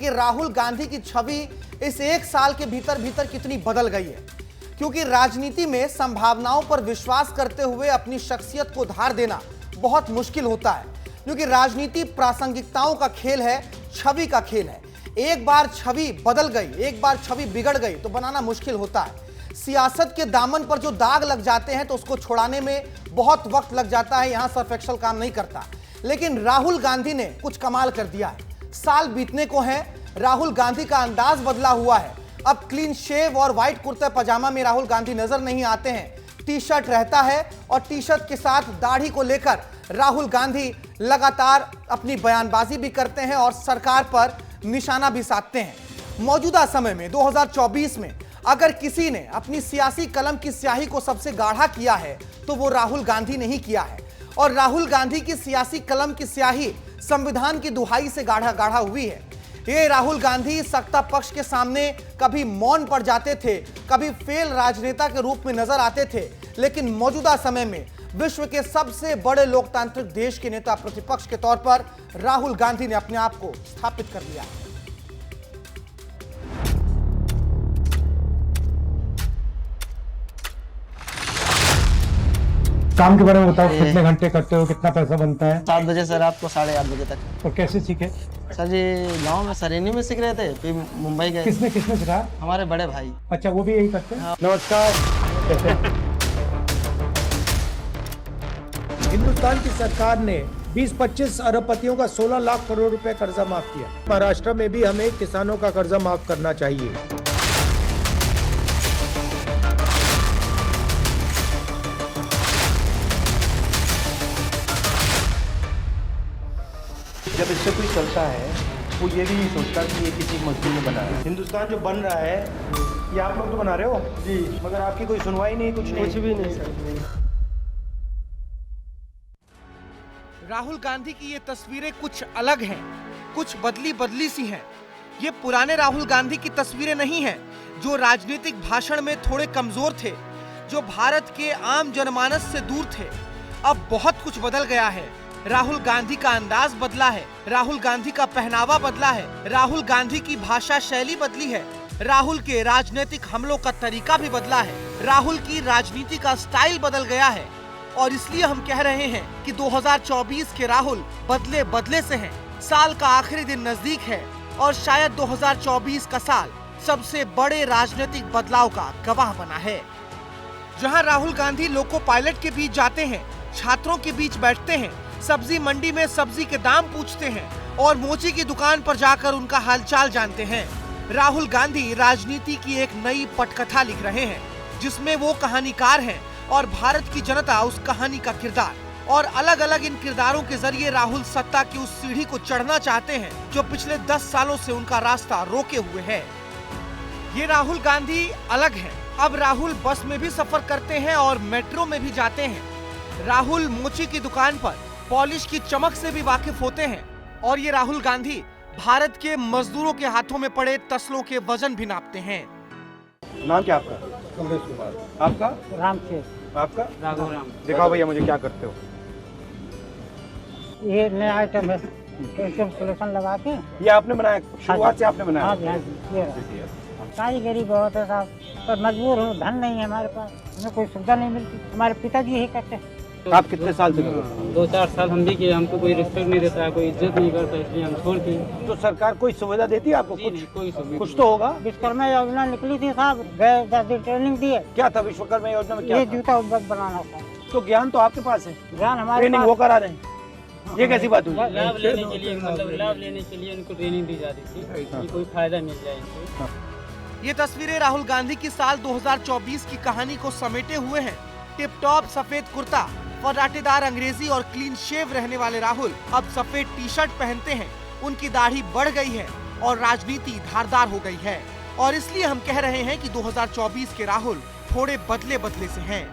कि राहुल गांधी की छवि इस एक साल के भीतर भीतर कितनी बदल गई है। क्योंकि राजनीति में संभावनाओं पर विश्वास करते हुए अपनी शख्सियत को धार देना बहुत मुश्किल होता है, क्योंकि राजनीति प्रासंगिकताओं का खेल है, छवि का खेल है। एक बार छवि बदल गई, एक बार छवि बिगड़ गई तो बनाना मुश्किल होता है। सियासत के दामन पर जो दाग लग जाते हैं तो उसको छुड़ाने में बहुत वक्त लग जाता है, यहां सर्फ एक्सेल काम नहीं करता। लेकिन राहुल गांधी ने कुछ कमाल कर दिया है। साल बीतने को है, राहुल गांधी का अंदाज बदला हुआ है। अब क्लीन शेव और व्हाइट कुर्ता पजामा में राहुल गांधी नजर नहीं आते हैं, टी शर्ट रहता है और टी शर्ट के साथ दाढ़ी को लेकर राहुल गांधी लगातार अपनी बयानबाजी भी करते हैं और सरकार पर निशाना भी साधते हैं। मौजूदा समय में 2024 में अगर किसी ने अपनी सियासी कलम की स्याही को सबसे गाढ़ा किया है तो वो राहुल गांधी ने ही किया है। और राहुल गांधी की सियासी कलम की स्याही संविधान की दुहाई से गाढ़ा हुई है। ये राहुल गांधी सत्ता पक्ष के सामने कभी मौन पड़ जाते थे, कभी फेल राजनेता के रूप में नजर आते थे, लेकिन मौजूदा समय में विश्व के सबसे बड़े लोकतांत्रिक देश के नेता प्रतिपक्ष के तौर पर राहुल गांधी ने अपने आप को स्थापित कर लिया है। काम के बारे में बताओ, कितने घंटे करते हो, कितना पैसा बनता है? 7 बजे से रात को 8:30 बजे तक। और कैसे सीखे? सर जी गांव में सरेनी में सीख रहे थे, फिर मुंबई गए। किसने सिखाया? हमारे बड़े भाई। अच्छा, वो भी यही करते हैं? नमस्कार। कैसे? हिंदुस्तान की सरकार ने 20-25 अरबपतियों का 16 लाख करोड़ रुपए कर्जा माफ किया। महाराष्ट्र में भी हमें किसानों का कर्जा माफ करना चाहिए। जब इससे कोई चलता है वो ये भी नहीं सोचता कि ये किसी मजदूर ने बनाया है। हिंदुस्तान जो बन रहा है ये आप लोग तो बना रहे हो जी, मगर आपकी कोई सुनवाई नहीं, कुछ भी नहीं सर। राहुल गांधी की ये तस्वीरें कुछ अलग हैं, कुछ बदली सी हैं। ये पुराने राहुल गांधी की तस्वीरें नहीं हैं, जो राजनीतिक भाषण में थोड़े कमजोर थे, जो भारत के आम जनमानस से दूर थे। अब बहुत कुछ बदल गया है। राहुल गांधी का अंदाज बदला है, राहुल गांधी का पहनावा बदला है, राहुल गांधी की भाषा शैली बदली है, राहुल के राजनीतिक हमलों का तरीका भी बदला है, राहुल की राजनीति का स्टाइल बदल गया है। और इसलिए हम कह रहे हैं कि 2024 के राहुल बदले से हैं। साल का आखिरी दिन नजदीक है और शायद 2024 का साल सबसे बड़े राजनीतिक बदलाव का गवाह बना है। जहां राहुल गांधी लोको पायलट के बीच जाते हैं, छात्रों के बीच बैठते हैं, सब्जी मंडी में सब्जी के दाम पूछते हैं और मोची की दुकान पर जाकर उनका हालचाल जानते हैं, राहुल गांधी राजनीति की एक नई पटकथा लिख रहे हैं, जिसमें वो कहानीकार हैं और भारत की जनता उस कहानी का किरदार। और अलग अलग इन किरदारों के जरिए राहुल सत्ता की उस सीढ़ी को चढ़ना चाहते हैं जो पिछले 10 सालों से उनका रास्ता रोके हुए है। ये राहुल गांधी अलग है। अब राहुल बस में भी सफर करते हैं और मेट्रो में भी जाते हैं। राहुल मोची की दुकान पर पॉलिश की चमक से भी वाकिफ होते हैं। और ये राहुल गांधी भारत के मजदूरों के हाथों में पड़े तसलों के वजन भी नापते हैं। नाम क्या आपका? कमलेश कुमार। आपका? रामचेत। आपका? राघव राम। दिखाओ भैया मुझे क्या करते हो। ये नया आइटम है, कैलकुलेशन लगा के। ये आपने बनाया? शुरुआत से आपने बनाया? हाँ जी, कारीगरी बहुत है साहब, पर मजबूर हूँ, धन नहीं है हमारे पास, हमें कोई सुविधा नहीं मिलती। हमारे पिताजी यही करते हैं। आप कितने साल से कर रहे हो? 2-4 साल हम भी किए, हमको कोई रिस्पेक्ट नहीं देता है, कोई इज्जत नहीं करता, इसलिए हम छोड़ दिए। तो सरकार कोई सुविधा देती है आपको? कुछ तो होगा। विश्वकर्मा योजना निकली थी साहब, गए 10 दिन ट्रेनिंग दिए। क्या था विश्वकर्मा योजना में? क्या ये था? जूता उद्योग बनाना था। तो ज्ञान तो आपके पास है, ज्ञान हमारे ट्रेनिंग वो करा रहे हैं, ये कैसी बात हुई? लाभ लेने के लिए, मतलब लाभ लेने के लिए उनको ट्रेनिंग दी जाती थी कि कोई फायदा मिल जाए इनको। ये तस्वीरें राहुल गांधी की साल 2024 की कहानी को समेटे हुए हैं। टिप टॉप सफेद कुर्ता, फर्राटेदार अंग्रेजी और क्लीन शेव रहने वाले राहुल अब सफेद टी शर्ट पहनते हैं। उनकी दाढ़ी बढ़ गई है और राजनीति धारदार हो गई है। और इसलिए हम कह रहे हैं कि 2024 के राहुल थोड़े बदले से हैं।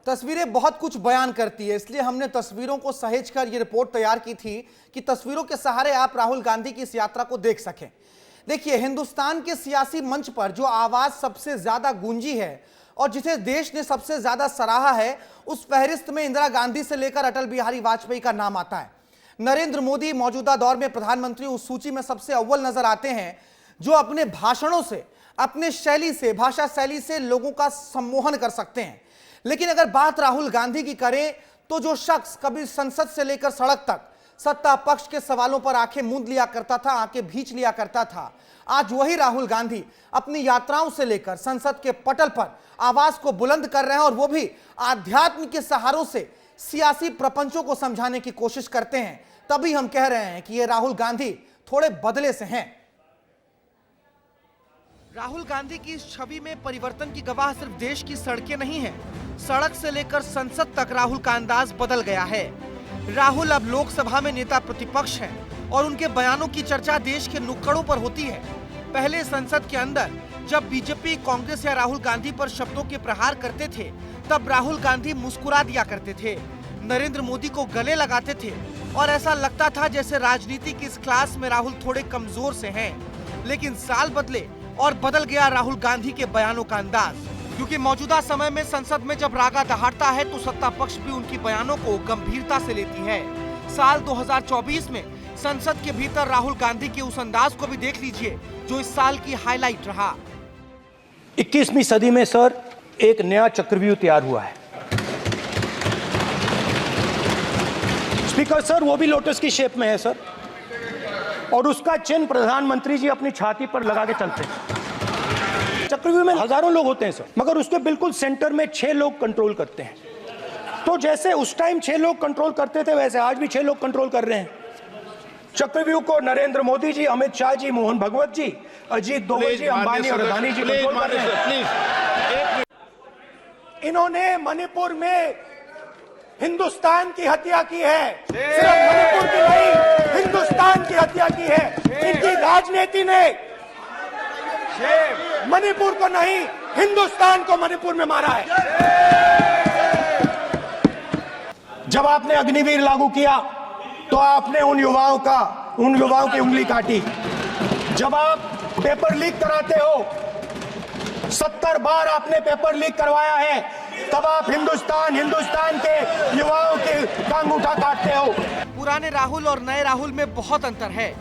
तस्वीरें बहुत कुछ बयान करती है, इसलिए हमने तस्वीरों को सहेजकर ये रिपोर्ट तैयार की थी कि तस्वीरों के सहारे आप राहुल गांधी की इस यात्रा को देख सकें। देखिए, हिंदुस्तान के सियासी मंच पर जो आवाज सबसे ज्यादा गूंजी है और जिसे देश ने सबसे ज्यादा सराहा है, उस फहरिस्त में इंदिरा गांधी से लेकर अटल बिहारी वाजपेयी का नाम आता है। नरेंद्र मोदी मौजूदा दौर में प्रधानमंत्री उस सूची में सबसे अव्वल नजर आते हैं जो अपने भाषणों से, अपने शैली से, भाषा शैली से लोगों का सम्मोहन कर सकते हैं। लेकिन अगर बात राहुल गांधी की करें तो जो शख्स कभी संसद से लेकर सड़क तक सत्ता पक्ष के सवालों पर आंखें मूंद लिया करता था, आंखें भींच लिया करता था, आज वही राहुल गांधी अपनी यात्राओं से लेकर संसद के पटल पर आवाज को बुलंद कर रहे हैं और वो भी आध्यात्म के सहारों से सियासी प्रपंचों को समझाने की कोशिश करते हैं। तभी हम कह रहे हैं कि ये राहुल गांधी थोड़े बदले से हैं। राहुल गांधी की इस छवि में परिवर्तन की गवाह सिर्फ देश की सड़कें नहीं हैं, सड़क से लेकर संसद तक राहुल का अंदाज बदल गया है। राहुल अब लोकसभा में नेता प्रतिपक्ष हैं और उनके बयानों की चर्चा देश के नुक्कड़ों पर होती है। पहले संसद के अंदर जब बीजेपी, कांग्रेस या राहुल गांधी पर शब्दों के प्रहार करते थे तब राहुल गांधी मुस्कुरा दिया करते थे, नरेंद्र मोदी को गले लगाते थे और ऐसा लगता था जैसे राजनीति की इस क्लास में राहुल थोड़े कमजोर से हैं। लेकिन साल बदले और बदल गया राहुल गांधी के बयानों का अंदाज, क्योंकि मौजूदा समय में संसद में जब रागा दहाड़ता है तो सत्ता पक्ष भी उनकी बयानों को गंभीरता से लेती है। साल 2024 में संसद के भीतर राहुल गांधी के उस अंदाज को भी देख लीजिए जो इस साल की हाईलाइट रहा। 21वीं सदी में सर एक नया चक्रव्यूह तैयार हुआ है। स्पीकर सर वो भी लोटस की शेप में है सर, और उसका चिन्ह प्रधानमंत्री जी अपनी छाती पर लगा के चलते हैं। चक्रव्यूह में हजारों लोग होते हैं सर, मगर उसके बिल्कुल सेंटर में 6 लोग कंट्रोल करते हैं। तो जैसे उस टाइम 6 लोग कंट्रोल करते थे वैसे आज भी 6 लोग कंट्रोल कर रहे हैं चक्रव्यूह को। नरेंद्र मोदी जी, अमित शाह जी, मोहन भगवत जी, अजीत दोवल जी, अंबानी और अदानी जी कंट्रोल कर रहे हैं। इन्होंने मणिपुर में हिंदुस्तान की हत्या की है, सिर्फ मणिपुर की नहीं, हिंदुस्तान की हत्या की है। इनकी राजनीति ने मणिपुर को नहीं, हिंदुस्तान को मणिपुर में मारा है। जब आपने अग्निवीर लागू किया तो आपने उन युवाओं की उंगली काटी। जब आप पेपर लीक कराते हो, 70 बार आपने पेपर लीक करवाया है, तब आप हिंदुस्तान के युवाओं के अंगूठा काटते हो। पुराने राहुल और नए राहुल में बहुत अंतर है।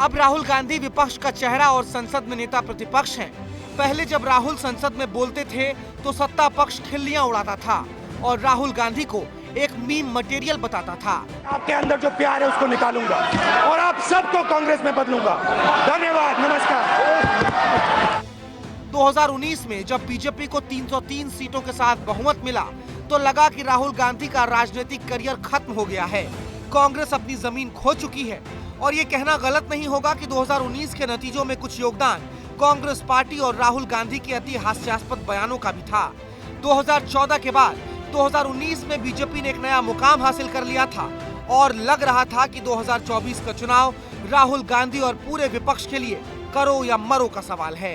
अब राहुल गांधी विपक्ष का चेहरा और संसद में नेता प्रतिपक्ष हैं। पहले जब राहुल संसद में बोलते थे तो सत्ता पक्ष खिल्लियां उड़ाता था और राहुल गांधी को एक मीम मटेरियल बताता था। आपके अंदर जो प्यार है उसको निकालूंगा और आप सबको कांग्रेस में बदलूंगा। धन्यवाद, नमस्कार। 2019 में जब बीजेपी को 303 सीटों के साथ बहुमत मिला तो लगा कि राहुल गांधी का राजनीतिक करियर खत्म हो गया है, कांग्रेस अपनी जमीन खो चुकी है। और ये कहना गलत नहीं होगा कि 2019 के नतीजों में कुछ योगदान कांग्रेस पार्टी और राहुल गांधी के अति हास्यास्पद बयानों का भी था। 2014 के बाद 2019 में बीजेपी ने एक नया मुकाम हासिल कर लिया था और लग रहा था कि 2024 का चुनाव राहुल गांधी और पूरे विपक्ष के लिए करो या मरो का सवाल है।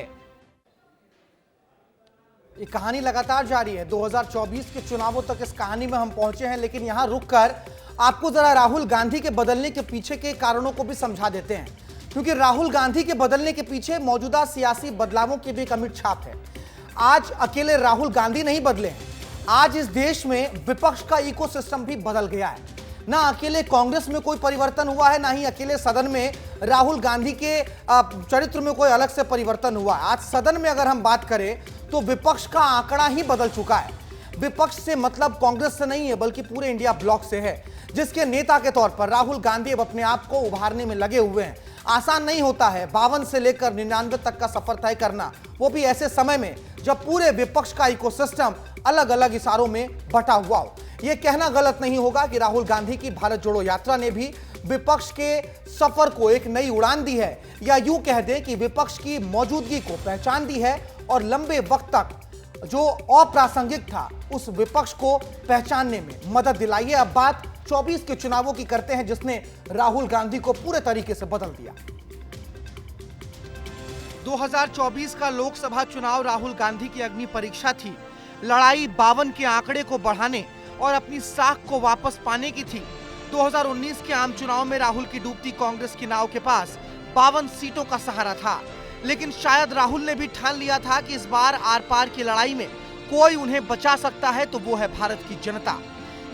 ये कहानी लगातार जारी है। 2024 के चुनावों तक इस कहानी में हम पहुंचे हैं, लेकिन यहां रुककर आपको जरा राहुल गांधी के बदलने के पीछे के कारणों को भी समझा देते हैं, क्योंकि राहुल गांधी के बदलने के पीछे मौजूदा सियासी बदलावों की भी एक अमिट छाप है। आज अकेले राहुल गांधी नहीं बदले हैं, आज इस देश में विपक्ष का इकोसिस्टम भी बदल गया है। ना अकेले कांग्रेस में कोई परिवर्तन हुआ है, ना ही अकेले सदन में राहुल गांधी के चरित्र में कोई अलग से परिवर्तन हुआ है। आज सदन में अगर हम बात करें तो विपक्ष का आंकड़ा ही बदल चुका है। विपक्ष से मतलब कांग्रेस से नहीं है बल्कि पूरे इंडिया ब्लॉक से है, जिसके नेता के तौर पर राहुल गांधी अब अपने आप को उभारने में लगे हुए हैं। आसान नहीं होता है 52 से लेकर 99 तक का सफर तय करना, वो भी ऐसे समय में जब पूरे विपक्ष का इकोसिस्टम अलग अलग इशारों में बटा हुआ हो। यह कहना गलत नहीं होगा कि राहुल गांधी की भारत जोड़ो यात्रा ने भी विपक्ष के सफर को एक नई उड़ान दी है, या यूं कह दें कि विपक्ष की मौजूदगी को पहचान दी है और लंबे वक्त तक जो अप्रासंगिक था उस विपक्ष को पहचानने में मदद दिलाई है। अब बात 24 के चुनावों की करते हैं, जिसने राहुल गांधी को पूरे तरीके से बदल दिया। 2024 का लोकसभा चुनाव राहुल गांधी की अग्नि परीक्षा थी। लड़ाई 52 के आंकड़े को बढ़ाने और अपनी साख को वापस पाने की थी। 2019 के आम चुनाव में राहुल की डूबती कांग्रेस की नाव के पास 52 सीटों का सहारा था, लेकिन शायद राहुल ने भी ठान लिया था कि इस बार आर पार की लड़ाई में कोई उन्हें बचा सकता है तो वो है भारत की जनता।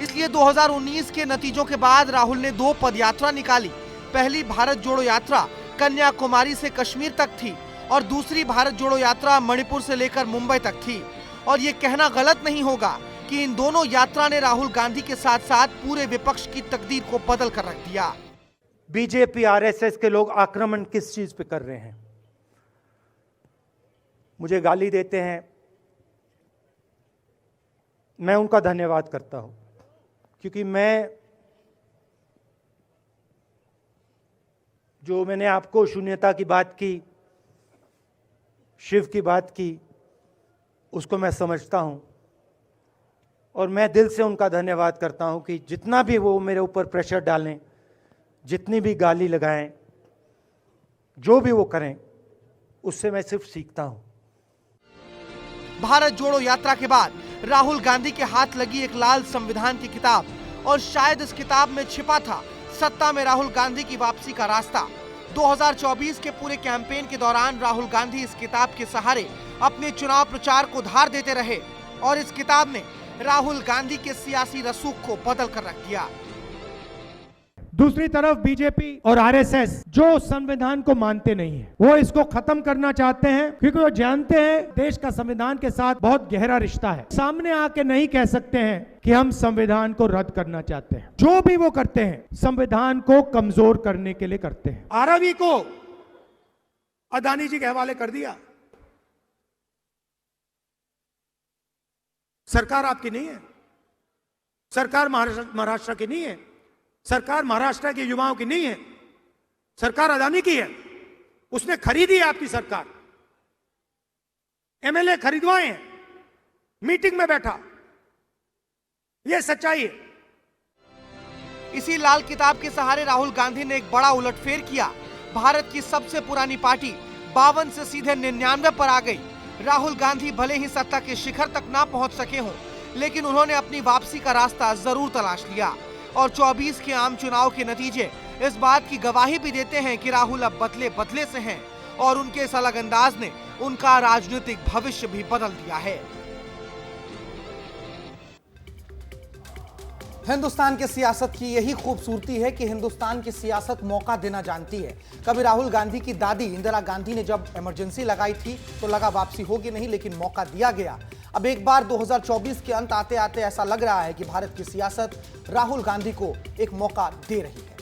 इसलिए 2019 के नतीजों के बाद राहुल ने 2 पदयात्रा निकाली। पहली भारत जोड़ो यात्रा कन्याकुमारी से कश्मीर तक थी और दूसरी भारत जोड़ो यात्रा मणिपुर से लेकर मुंबई तक थी। और ये कहना गलत नहीं होगा कि इन दोनों यात्रा ने राहुल गांधी के साथ साथ पूरे विपक्ष की तकदीर को बदल कर रख दिया। बीजेपी आरएसएस के लोग आक्रमण किस चीज पे कर रहे हैं? मुझे गाली देते हैं, मैं उनका धन्यवाद करता हूं, क्योंकि मैंने आपको शून्यता की बात की, शिव की बात की, उसको मैं समझता हूं और मैं दिल से उनका धन्यवाद करता हूं कि जितना भी वो मेरे ऊपर प्रेशर डालें, जितनी भी गाली लगाएं, जो भी वो करें, उससे मैं सिर्फ सीखता हूं। भारत जोड़ो यात्रा के बाद राहुल गांधी के हाथ लगी एक लाल संविधान की किताब और शायद इस किताब में छिपा था सत्ता में राहुल गांधी की वापसी का रास्ता। 2024 के पूरे कैंपेन के दौरान राहुल गांधी इस किताब के सहारे अपने चुनाव प्रचार को धार देते रहे और इस किताब ने राहुल गांधी के सियासी रसूख को बदल कर रख दिया। दूसरी तरफ बीजेपी और आरएसएस जो संविधान को मानते नहीं है, वो इसको खत्म करना चाहते हैं, क्योंकि वो जानते हैं देश का संविधान के साथ बहुत गहरा रिश्ता है। सामने आके नहीं कह सकते हैं कि हम संविधान को रद्द करना चाहते हैं। जो भी वो करते हैं संविधान को कमजोर करने के लिए करते हैं। 12वीं को अदानी जी के हवाले कर दिया। सरकार आपकी नहीं है, सरकार महाराष्ट्र की नहीं है, सरकार महाराष्ट्र के युवाओं की नहीं है, सरकार अदानी की है। उसने खरीदी है आपकी सरकार, एमएलए खरीदवाए हैं, मीटिंग में बैठा, यह सच्चाई है। इसी लाल किताब के सहारे राहुल गांधी ने एक बड़ा उलटफेर किया। भारत की सबसे पुरानी पार्टी 52 से सीधे 99 पर आ गई। राहुल गांधी भले ही सत्ता के शिखर तक ना पहुंच सके हों, लेकिन उन्होंने अपनी वापसी का रास्ता जरूर तलाश लिया और 24 के आम चुनाव के नतीजे इस बात की गवाही भी देते हैं कि राहुल अब बदले बदले से हैं और उनके इस अलग अंदाज ने उनका राजनीतिक भविष्य भी बदल दिया है। हिंदुस्तान की सियासत की यही खूबसूरती है कि हिंदुस्तान की सियासत मौका देना जानती है। कभी राहुल गांधी की दादी इंदिरा गांधी ने जब इमरजेंसी लगाई थी तो लगा वापसी होगी नहीं, लेकिन मौका दिया गया। अब एक बार 2024 के अंत आते आते ऐसा लग रहा है कि भारत की सियासत राहुल गांधी को एक मौका दे रही है।